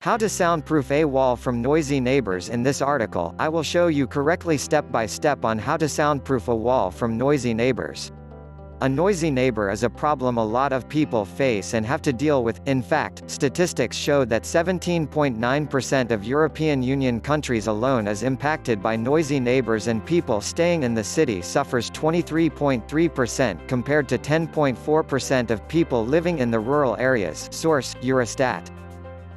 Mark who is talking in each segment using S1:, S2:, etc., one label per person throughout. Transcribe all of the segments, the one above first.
S1: How to soundproof a wall from noisy neighbors. In this article, I will show you correctly step by step on how to soundproof a wall from noisy neighbors. A noisy neighbor is a problem a lot of people face and have to deal with. In fact, statistics show that 17.9% of European Union countries alone is impacted by noisy neighbors, and people staying in the city suffers 23.3% compared to 10.4% of people living in the rural areas. Source: Eurostat.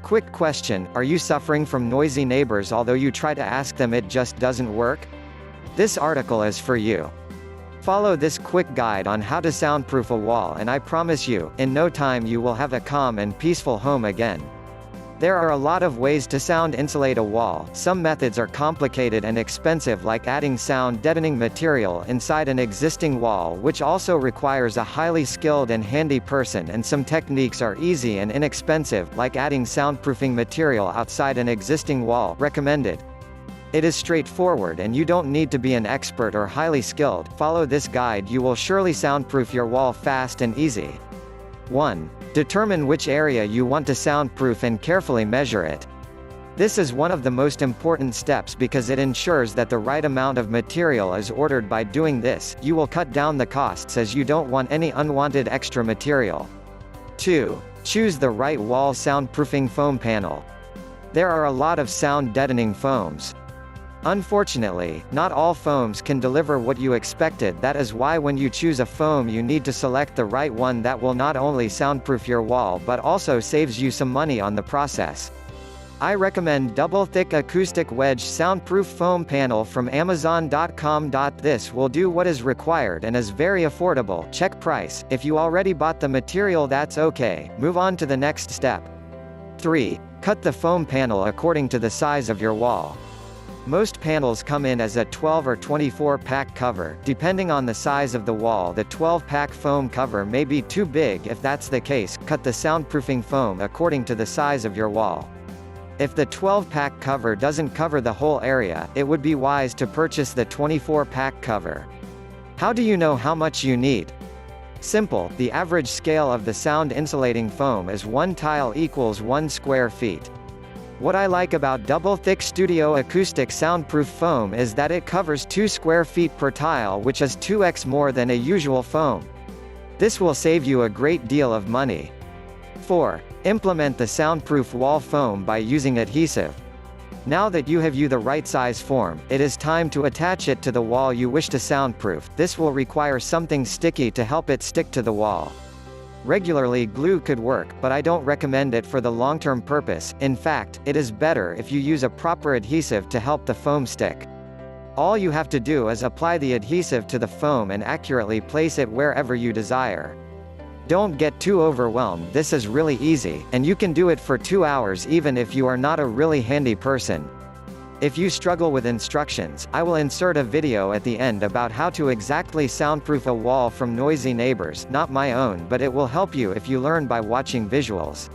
S1: Quick question: are you suffering from noisy neighbors? Although you try to ask them, it just doesn't work? This article is for you. Follow this quick guide on how to soundproof a wall and I promise you, in no time you will have a calm and peaceful home again. There are a lot of ways to sound insulate a wall. Some methods are complicated and expensive, like adding sound deadening material inside an existing wall, which also requires a highly skilled and handy person, and some techniques are easy and inexpensive, like adding soundproofing material outside an existing wall. Recommended. It is straightforward and you don't need to be an expert or highly skilled. Follow this guide, you will surely soundproof your wall fast and easy. 1. Determine which area you want to soundproof and carefully measure it. This is one of the most important steps because it ensures that the right amount of material is ordered. By doing this, you will cut down the costs as you don't want any unwanted extra material. 2. Choose the right wall soundproofing foam panel. There are a lot of sound deadening foams. Unfortunately, not all foams can deliver what you expected. That is why when you choose a foam, you need to select the right one that will not only soundproof your wall but also saves you some money on the process. I recommend double thick acoustic wedge soundproof foam panel from Amazon.com. This will do what is required and is very affordable. Check price. If you already bought the material, that's okay. Move on to the next step. 3. Cut the foam panel according to the size of your wall. Most panels come in as a 12 or 24 pack cover. Depending on the size of the wall, the 12-pack foam cover may be too big. If that's the case, cut the soundproofing foam according to the size of your wall. If the 12-pack cover doesn't cover the whole area, it would be wise to purchase the 24-pack cover. How do you know how much you need? Simple, the average scale of the sound insulating foam is 1 tile equals 1 square feet. What I like about double thick studio acoustic soundproof foam is that it covers 2 square feet per tile, which is 2x more than a usual foam. This will save you a great deal of money. 4. Implement the soundproof wall foam by using adhesive. Now that you have the right size form, it is time to attach it to the wall you wish to soundproof. This will require something sticky to help it stick to the wall. Regularly glue could work, but I don't recommend it for the long-term purpose. In fact, it is better if you use a proper adhesive to help the foam stick. All you have to do is apply the adhesive to the foam and accurately place it wherever you desire. Don't get too overwhelmed. This is really easy, and you can do it for 2 hours even if you are not a really handy person. If you struggle with instructions, I will insert a video at the end about how to exactly soundproof a wall from noisy neighbors. Not my own, but it will help you if you learn by watching visuals.